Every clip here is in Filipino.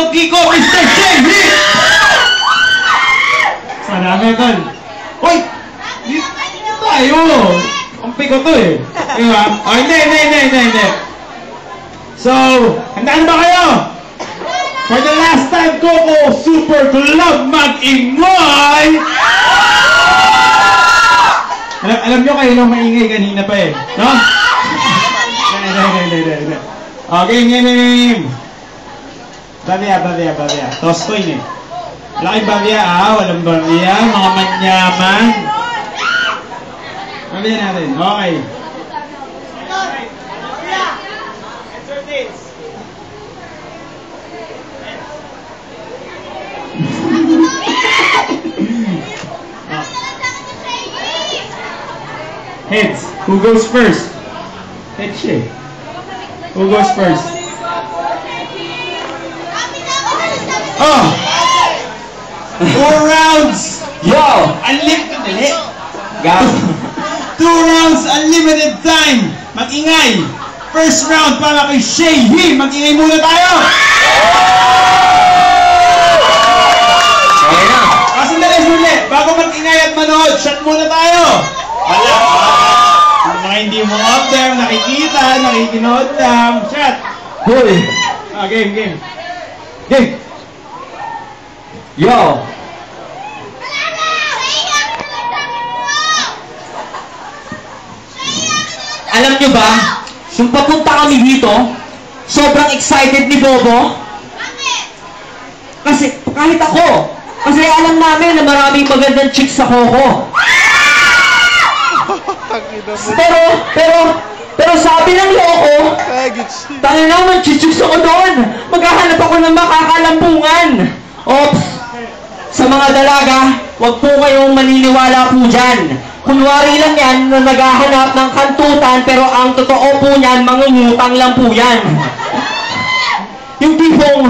Pinongki ko, Mr. Shelby! Sarami, tol. Hoy! Dito tayo! Kampi ko to eh. Diba? Oh, hindi. So, handaan ba kayo? For the last time, Coco Super Club mag-ingay! Alam nyo kayo nung maingay kanina pa eh. No? Hindi. Okay, game. Babya. Toss coin eh. Laki babya walang babya. Mga manyaman. Babya natin. Okay. Heads. Who goes first? Heads siya. Who goes first? Oh! 2 rounds! Yo! Unlimited! Gab! 2 rounds, unlimited time! Mag-ingay! First round para kay Shehi! Mag-ingay muna tayo! Okay na! Sandali! Bago mag-ingay at manood, shot muna tayo! Wala! Mga hindi mo up there, nakikita, nakikinood lang. Shot! Hoy! Game! Yo! Alam nyo ba, nung papunta kami dito, sobrang excited ni Bobo. Kasi, kahit ako, kasi alam namin na maraming magandang chicks sa Coco. Pero sabi ng loko, tangin naman, chichiks ako doon. Maghahanap ako ng makakalampungan. Ops, sa mga dalaga, wag po kayong maniniwala po dyan. Kunwari lang yan na naghahanap ng kantutan, pero ang totoo po niyan, mangungutang lang po yan. Yung tipong,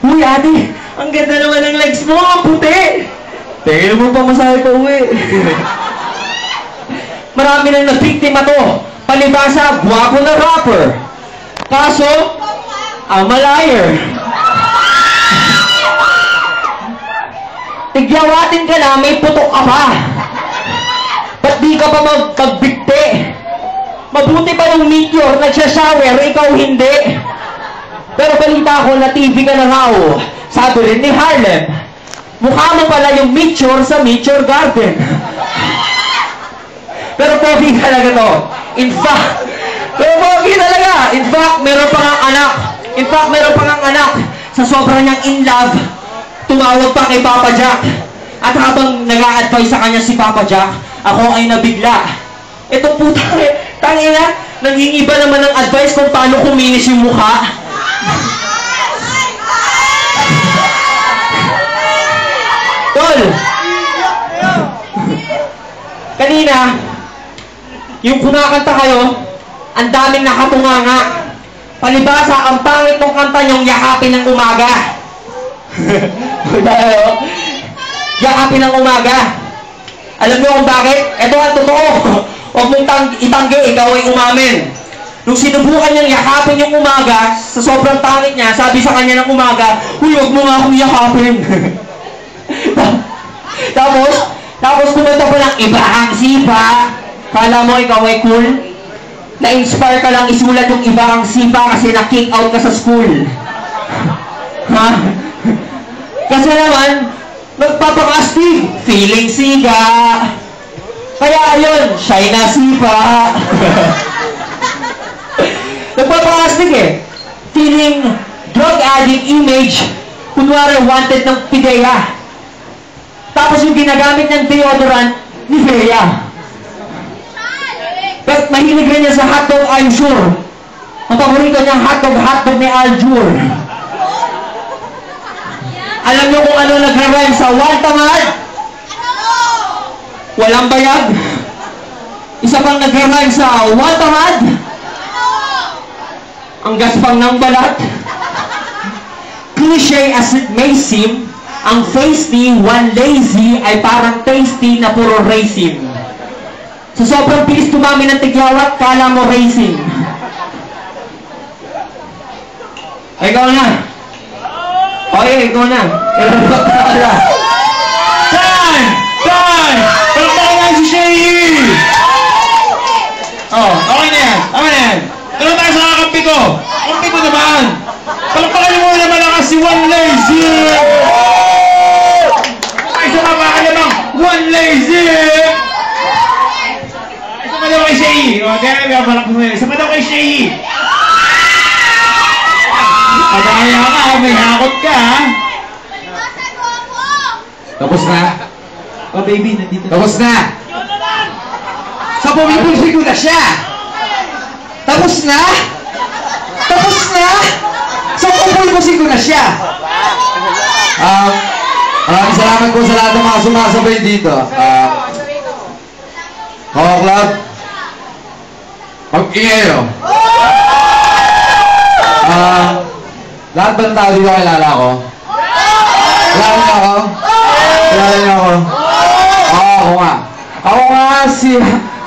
uy ate, ang ganda naman ng legs mo, ang puti. Tingin mo pa masahe ko, uwi. Marami nang nabiktima to. Palibasa, guwapo na rapper. Kaso, I'm a liar. Tigyawatin ka na, may putok ka pa. Ba't di ka pa magbigte? Mabuti pa yung meteor, nagsashower, ikaw hindi. Pero balita ko na TV ka na raw. Sabi rin ni Harlem, mukha mo pala yung meteor sa Meteor Garden. Pero pogi talaga to. In fact, meron pang ang anak. Sa sobrang niyang in love, tumawag pa kay Papa Jack. At habang nag-a-advise sa kanya si Papa Jack, ako ay nabigla. Itong puta, tangina, nanghingiba naman ng advice kung paano kuminis yung mukha. Tol! Kanina, yung kumakanta kayo, ang daming nakatunganga. Palibasa, ang pangit ng kanta niyong yakapin ng umaga. Yakapin ng umaga. Alam niyo kung bakit? Ito ang totoo. Huwag mong itanggi, ikaw ay umamin. Nung sinubukan niyang yakapin yung umaga, sa sobrang pangit niya, sabi sa kanya ng umaga, uy, huwag mo nga akong yakapin. Tapos kumanta pa ng iba ang sipa. Kala mo ikaw ay cool? Na-inspire ka lang isulat yung iba ang sipa kasi na-kick out ka sa school. Ha? Kasi naman, nagpapakastig, feeling siga. Kaya ayun, shy na sipa. Nagpapakastig eh. Feeling drug addict image, kunwari wanted ng Pidea. Tapos yung ginagamit ng deodorant ni Freya. Pero mahilig rin niya sa hotdog, I'm sure. Ang paborito niyang hotdog ni Aljur. Alam niyo kung ano nagra-rhyme sa Waltamad? Walang bayag. Isa pang nagra-rhyme sa Waltamad? Ang gaspang ng balat. Cliche as it may seem, ang face ni one lazy ay parang tasty na puro racing. Sa sobrang bilis tumami ng tigyawat, kala mo racing. Ikaw na. Okay, ikaw na. Time! Time! Palakpakan na si Shay! Oh, okay na yan. Okay na yan. Tulong tayo sa kakampi ko. Kampi ko naman. Palakpakan niyo muna malakas si One Lazy! Isa pa pa kalamang One Lazy! Isa pa daw kay Shay. O, kaya may palakpakan mo yun. Isa pa daw kay Shay. Pagkaya ka, may hakot ka, ha? Tapos na? Oh, baby, nandito. Tapos na? Sa pumipulsi ko na siya! Tapos na? Tapos na? Sa pumipulsi ko na siya! Maraming salamat po sa lahat ng mga sumasabay dito. Kawa Club, mag-ingay nyo. Lahat ba ng tao dito kilala ko? Kilala niyo ako? Kilala niyo ako? Ako nga. Ako nga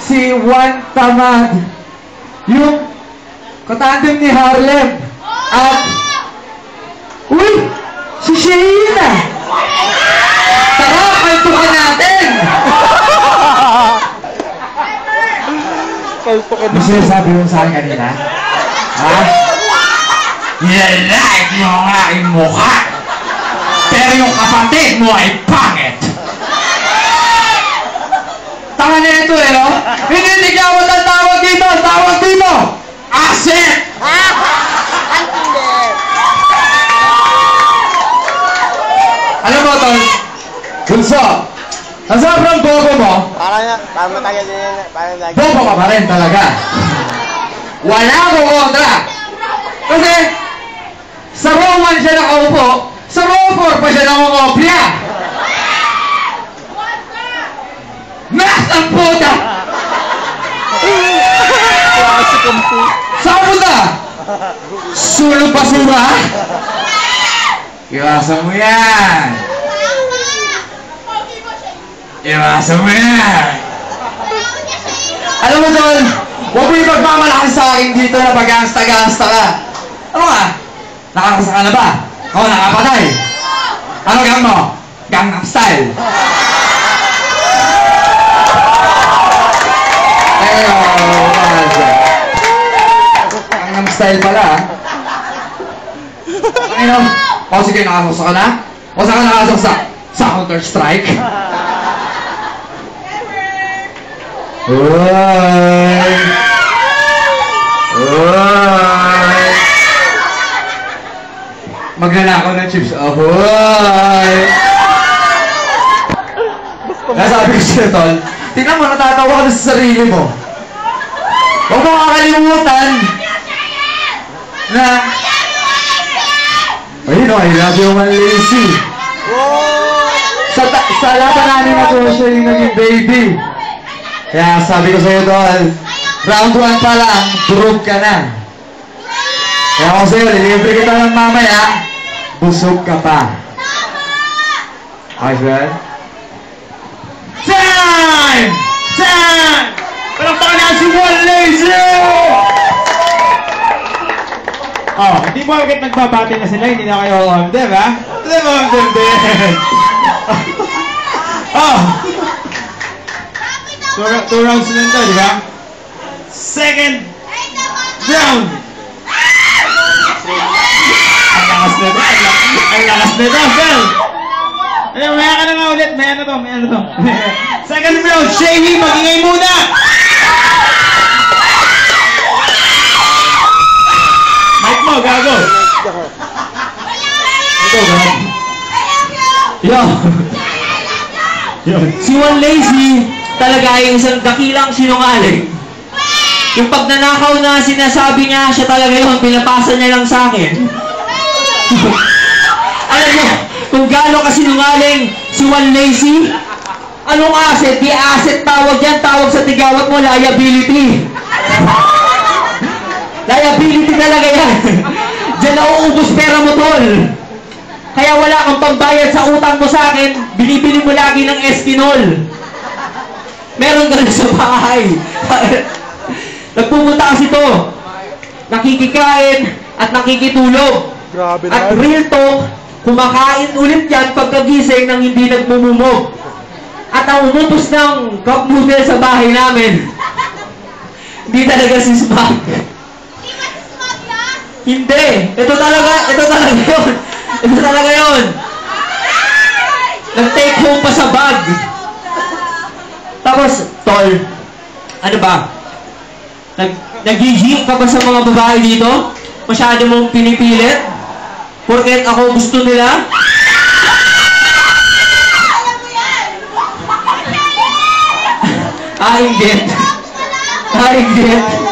si Juan Tamad. Yung katandem ni Harlem. At uy! Si Sheila! Tara, kaltukan natin! Ano sinasabi mo sa akin kanina? Ha? Nilalaik mo ang aking mukha! Pero yung kapatid mo ay pangit! Tanga na ito eh, no? Hindi ka mo tawag dito! Tawag dito! Asset! Alam mo, Tol? Bunso! Ang sobrang bobo mo, Parang matagal din yan. Parang lagi. bobo ka pa rin talaga. Wala akong kontra. Kasi, sa Roman siya nakaupo, sa Roman pa siya nakukopya. Mas ang puta! Saan punta? Sulong basura? Iwasan mo yan! Iwasan mo yan! Alam mo, Tol, huwag mo ipagmamalaki sa akin dito na pag-gangsta-gangsta ka. Ano ka? Nakakasa ka na ba? Ako nakapatay. Ano gang mo? Gangnam Style. Gangnam Style pala, ha? Ano? O sige, nakasaksa ka na? O saan ka nakasaksa? Sa Counter-Strike? Uy! Uy! Magnanakaw ng chips. Ahoy! Nasabi ko siya, Tol. Tingnan mo, natatawa ka na sa sarili mo. Huwag mo kakalimutan na ayun o, I love you, man, lazy. Sa laban namin na to, siya yung naging baby. Kaya sabi ko sa'yo, Tol, round 1 pa lang, durog ka na. Kaya ako sa'yo, lilibre kita ng mamaya, busog ka pa. Okay, sir? Time! Time! Palakpakan na si One Lazy! Oh, hindi mo agad nagbabati na sila, hindi na kayo OMDM, ha? Hindi mo OMDM din. Oh! Two rounds na ito, di ba? Second round! Ang lakas na ito, ang lakas na ito, Bell! Ay, maya ka na nga ulit, maya na to. Second round, Shady, mag-ingay muna! Mic mo, gago! Ito, gago. Yo! Si One Lazy talaga ay isang dakilang sinungaling. Yung pagnanakaw na sinasabi niya, siya talaga yun, pinapasa niya lang sa akin. Alam mo, kung gaano kasinungaling si One Lazy, anong asset? Di asset tawag yan, tawag sa tigawat mo, liability. Liability talaga yan. Diyan nauubos pera mo, Tol. Kaya wala kang pambayad sa utang mo sa akin, binibili mo lagi ng Eskinol. Meron ka rin sa bahay. Nagpumunta kasi to, nakikikain at nakikitulog. Grabe At real talk, kumakain ulit yan pagkagising ng hindi nagmumumog. At ang umupos ng cup noodle sa bahay namin, hindi talaga si Smug. Hindi. Ito talaga yun. Ito talaga yun. Nag-take home pa sa bag. Tapos, tol, ano ba? Nag-giging ka ba sa mga babae dito? Masyado mong pinipilit? Porket ako gusto nila? Hindi. Hindi.